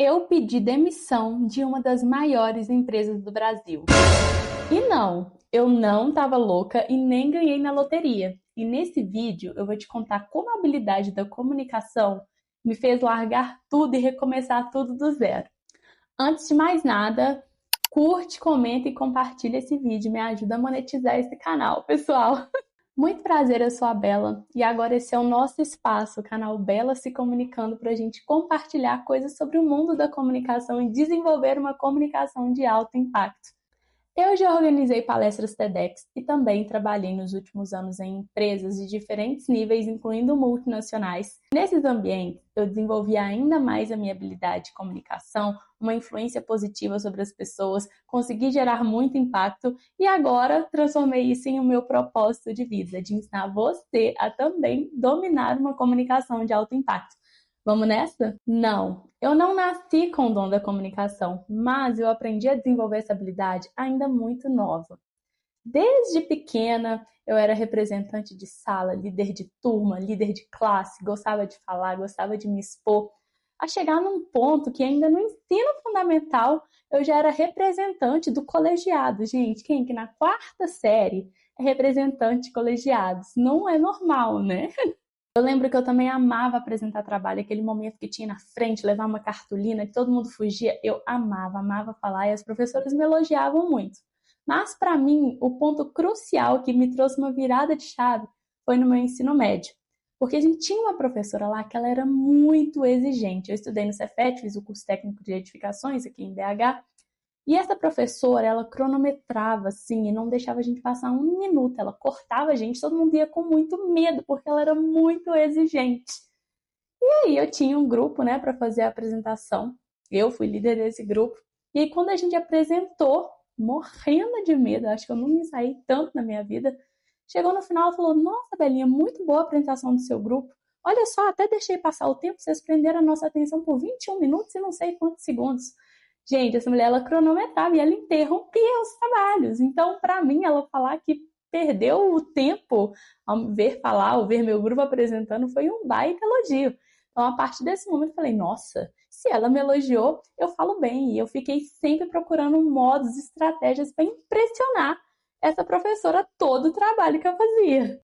Eu pedi demissão de uma das maiores empresas do Brasil. E não, eu não estava louca e nem ganhei na loteria. E nesse vídeo eu vou te contar como a habilidade da comunicação me fez largar tudo e recomeçar tudo do zero. Antes de mais nada, curte, comenta e compartilha esse vídeo, me ajuda a monetizar esse canal, pessoal. Muito prazer, eu sou a Bela e agora esse é o nosso espaço, o canal Bela se comunicando para a gente compartilhar coisas sobre o mundo da comunicação e desenvolver uma comunicação de alto impacto. Eu já organizei palestras TEDx e também trabalhei nos últimos anos em empresas de diferentes níveis, incluindo multinacionais. Nesses ambientes, eu desenvolvi ainda mais a minha habilidade de comunicação, uma influência positiva sobre as pessoas, consegui gerar muito impacto e agora transformei isso em o meu propósito de vida, de ensinar você a também dominar uma comunicação de alto impacto. Vamos nessa? Não, eu não nasci com o dom da comunicação, mas eu aprendi a desenvolver essa habilidade ainda muito nova. Desde pequena, eu era representante de sala, líder de turma, líder de classe, gostava de falar, gostava de me expor, a chegar num ponto que ainda no ensino fundamental eu já era representante do colegiado. Gente, quem que na quarta série é representante de colegiados? Não é normal, né? Eu lembro que eu também amava apresentar trabalho, aquele momento que tinha na frente, levar uma cartolina, que todo mundo fugia. Eu amava falar e as professoras me elogiavam muito. Mas para mim, o ponto crucial que me trouxe uma virada de chave foi no meu ensino médio. Porque a gente tinha uma professora lá que ela era muito exigente. Eu estudei no Cefet, fiz o curso técnico de edificações aqui em BH, e essa professora, ela cronometrava, assim, e não deixava a gente passar um minuto. Ela cortava a gente, todo mundo ia com muito medo, porque ela era muito exigente. E aí eu tinha um grupo, né, para fazer a apresentação. Eu fui líder desse grupo. E aí quando a gente apresentou, morrendo de medo, acho que eu não me saí tanto na minha vida, chegou no final e falou: Nossa, Belinha, muito boa a apresentação do seu grupo. Olha só, até deixei passar o tempo, vocês prenderam a nossa atenção por 21 minutos e não sei quantos segundos. Gente, essa mulher, ela cronometrava e ela interrompia os trabalhos. Então, para mim, ela falar que perdeu o tempo ao me ver falar, ao ver meu grupo apresentando, foi um baita elogio. Então, a partir desse momento, eu falei, nossa, se ela me elogiou, eu falo bem. E eu fiquei sempre procurando modos, estratégias para impressionar essa professora todo o trabalho que eu fazia.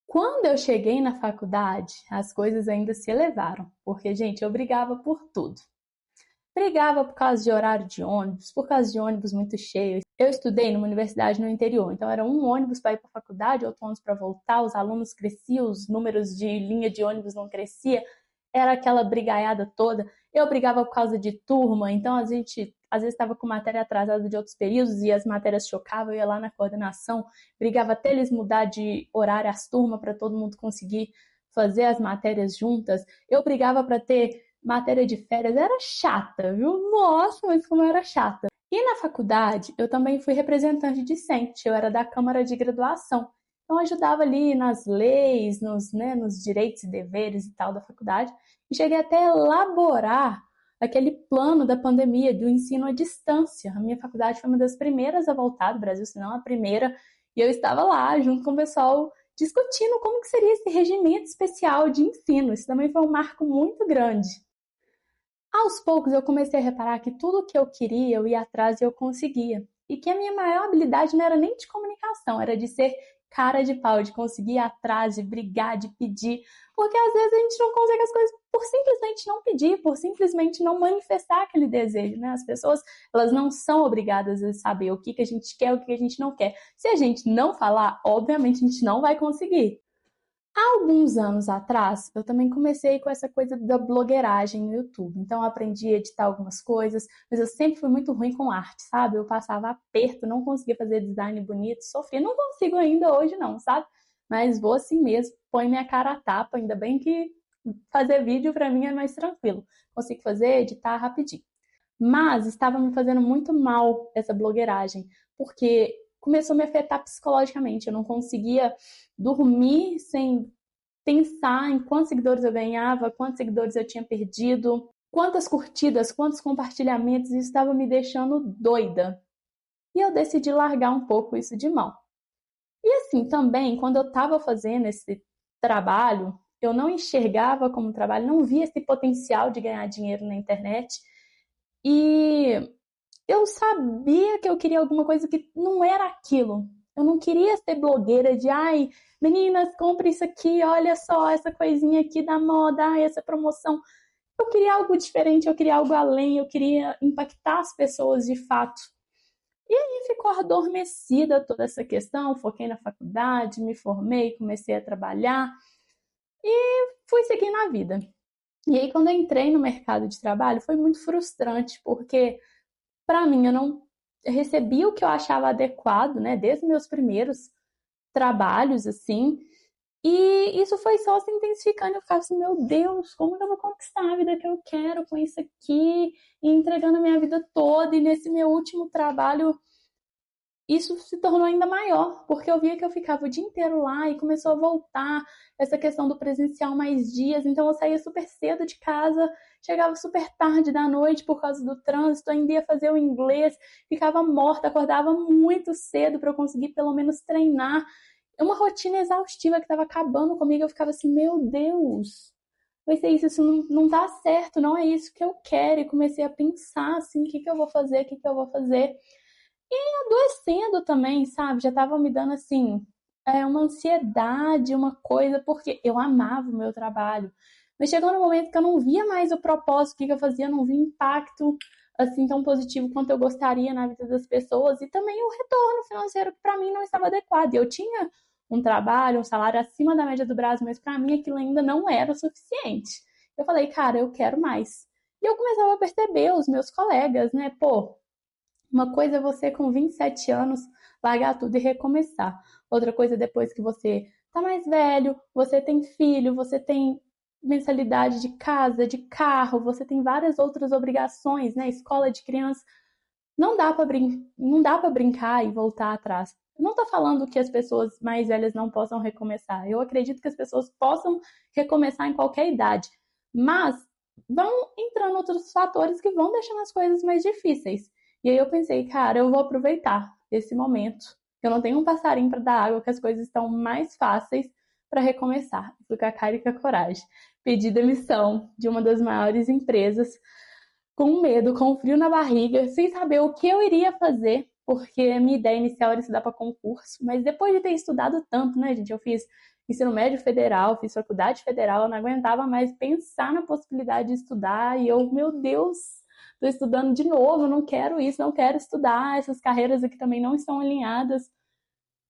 Quando eu cheguei na faculdade, as coisas ainda se elevaram, porque, gente, eu brigava por tudo. Brigava por causa de horário de ônibus, por causa de ônibus muito cheios. Eu estudei numa universidade no interior, então era um ônibus para ir para a faculdade, outro ônibus para voltar, os alunos cresciam, os números de linha de ônibus não crescia, era aquela brigaiada toda. Eu brigava por causa de turma, então a gente às vezes estava com matéria atrasada de outros períodos e as matérias chocavam, eu ia lá na coordenação, brigava até eles mudar de horário as turmas para todo mundo conseguir fazer as matérias juntas. Eu brigava para ter matéria de férias, era chata, viu? Nossa, mas como era chata. E na faculdade, eu também fui representante discente, eu era da Câmara de Graduação. Então, ajudava ali nas leis, nos direitos e deveres e tal da faculdade. E cheguei até a elaborar aquele plano da pandemia, do ensino à distância. A minha faculdade foi uma das primeiras a voltar do Brasil, se não a primeira. E eu estava lá, junto com o pessoal, discutindo como que seria esse regimento especial de ensino. Isso também foi um marco muito grande. Aos poucos eu comecei a reparar que tudo o que eu queria eu ia atrás e eu conseguia. E que a minha maior habilidade não era nem de comunicação, era de ser cara de pau, de conseguir ir atrás, de brigar, de pedir. Porque às vezes a gente não consegue as coisas por simplesmente não pedir, por simplesmente não manifestar aquele desejo, né? As pessoas, elas não são obrigadas a saber o que que a gente quer, o que que a gente não quer. Se a gente não falar, obviamente a gente não vai conseguir. Há alguns anos atrás, eu também comecei com essa coisa da blogueiragem no YouTube. Então, eu aprendi a editar algumas coisas, mas eu sempre fui muito ruim com arte, sabe? Eu passava aperto, não conseguia fazer design bonito, sofria. Não consigo ainda hoje, não, sabe? Mas vou assim mesmo, põe minha cara a tapa. Ainda bem que fazer vídeo para mim é mais tranquilo. Consigo fazer, editar rapidinho. Mas estava me fazendo muito mal essa blogueiragem, porque começou a me afetar psicologicamente. Eu não conseguia dormir sem pensar em quantos seguidores eu ganhava, quantos seguidores eu tinha perdido, quantas curtidas, quantos compartilhamentos, isso estava me deixando doida. E eu decidi largar um pouco isso de mão. E assim, também, quando eu estava fazendo esse trabalho, eu não enxergava como trabalho, não via esse potencial de ganhar dinheiro na internet. E eu sabia que eu queria alguma coisa que não era aquilo. Eu não queria ser blogueira de, ai, meninas, compre isso aqui, olha só essa coisinha aqui da moda, ai, essa promoção. Eu queria algo diferente, eu queria algo além, eu queria impactar as pessoas de fato. E aí ficou adormecida toda essa questão, foquei na faculdade, me formei, comecei a trabalhar e fui seguir na vida. E aí quando eu entrei no mercado de trabalho foi muito frustrante, porque para mim eu não recebi o que eu achava adequado, né, desde meus primeiros trabalhos assim. E isso foi só se intensificando. Eu ficava assim, meu Deus, como que eu vou conquistar a vida que eu quero com isso aqui? E entregando a minha vida toda. E nesse meu último trabalho, isso se tornou ainda maior, porque eu via que eu ficava o dia inteiro lá e começou a voltar essa questão do presencial mais dias. Então eu saía super cedo de casa, chegava super tarde da noite por causa do trânsito, ainda ia fazer o inglês, ficava morta, acordava muito cedo para eu conseguir pelo menos treinar. É uma rotina exaustiva que estava acabando comigo. Eu ficava assim, meu Deus, vai ser isso não dá certo, não é isso que eu quero. E comecei a pensar assim, o que que eu vou fazer, o que que eu vou fazer. E adoecendo também, sabe? Já tava me dando assim, uma ansiedade, uma coisa, porque eu amava o meu trabalho. Mas chegou no momento que eu não via mais o propósito, o que que eu fazia, não via impacto assim tão positivo quanto eu gostaria na vida das pessoas e também o retorno financeiro que para mim não estava adequado. Eu tinha um trabalho, um salário acima da média do Brasil, mas para mim aquilo ainda não era o suficiente. Eu falei, cara, eu quero mais. E eu começava a perceber os meus colegas, né? Pô, uma coisa é você com 27 anos largar tudo e recomeçar. Outra coisa é depois que você tá mais velho, você tem filho, você tem mensalidade de casa, de carro, você tem várias outras obrigações, né? Escola de criança. Não dá para brincar e voltar atrás. Eu não estou falando que as pessoas mais velhas não possam recomeçar. Eu acredito que as pessoas possam recomeçar em qualquer idade. Mas vão entrando outros fatores que vão deixando as coisas mais difíceis. E aí eu pensei, cara, eu vou aproveitar esse momento. Eu não tenho um passarinho para dar água, que as coisas estão mais fáceis para recomeçar. Fui com a cara e com a coragem. Pedi demissão de uma das maiores empresas, com medo, com frio na barriga, sem saber o que eu iria fazer, porque a minha ideia inicial era estudar para concurso. Mas depois de ter estudado tanto, né, gente? Eu fiz ensino médio federal, fiz faculdade federal, eu não aguentava mais pensar na possibilidade de estudar. E eu, meu Deus, estou estudando de novo, não quero isso, não quero estudar, essas carreiras aqui também não estão alinhadas.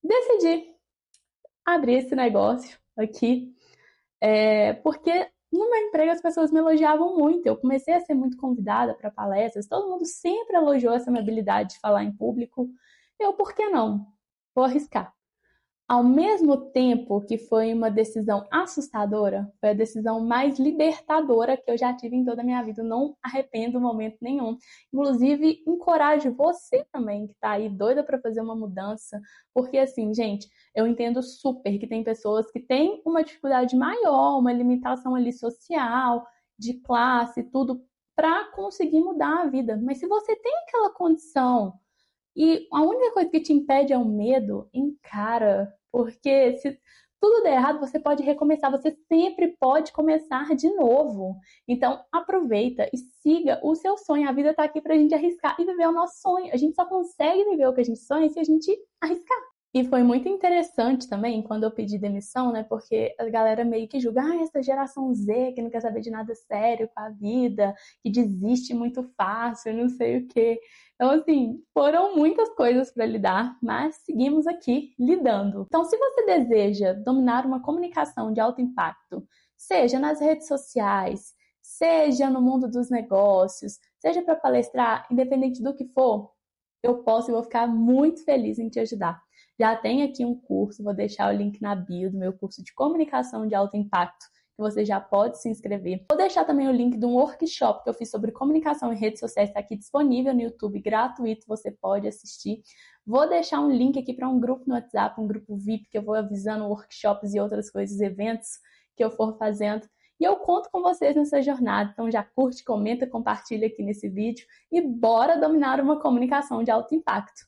Decidi abrir esse negócio aqui, porque no meu emprego as pessoas me elogiavam muito, eu comecei a ser muito convidada para palestras, todo mundo sempre elogiou essa minha habilidade de falar em público. Eu, por que não? Vou arriscar. Ao mesmo tempo que foi uma decisão assustadora, foi a decisão mais libertadora que eu já tive em toda a minha vida. Eu não arrependo em momento nenhum. Inclusive, encorajo você também que tá aí doida para fazer uma mudança, porque assim, gente, eu entendo super que tem pessoas que têm uma dificuldade maior, uma limitação ali social, de classe, tudo, para conseguir mudar a vida. Mas se você tem aquela condição e a única coisa que te impede é o medo, encara. Porque se tudo der errado, você pode recomeçar, você sempre pode começar de novo. Então, aproveita e siga o seu sonho. A vida tá aqui pra gente arriscar e viver o nosso sonho. A gente só consegue viver o que a gente sonha se a gente arriscar. E foi muito interessante também quando eu pedi demissão, né? Porque a galera meio que julga, essa geração Z que não quer saber de nada sério com a vida, que desiste muito fácil, não sei o quê. Então, assim, foram muitas coisas para lidar, mas seguimos aqui lidando. Então, se você deseja dominar uma comunicação de alto impacto, seja nas redes sociais, seja no mundo dos negócios, seja para palestrar, independente do que for, eu posso e vou ficar muito feliz em te ajudar. Já tem aqui um curso, vou deixar o link na bio do meu curso de comunicação de alto impacto, que você já pode se inscrever. Vou deixar também o link de um workshop que eu fiz sobre comunicação em redes sociais, está aqui disponível no YouTube, gratuito, você pode assistir. Vou deixar um link aqui para um grupo no WhatsApp, um grupo VIP, que eu vou avisando workshops e outras coisas, eventos que eu for fazendo. E eu conto com vocês nessa jornada, então já curte, comenta, compartilha aqui nesse vídeo e bora dominar uma comunicação de alto impacto.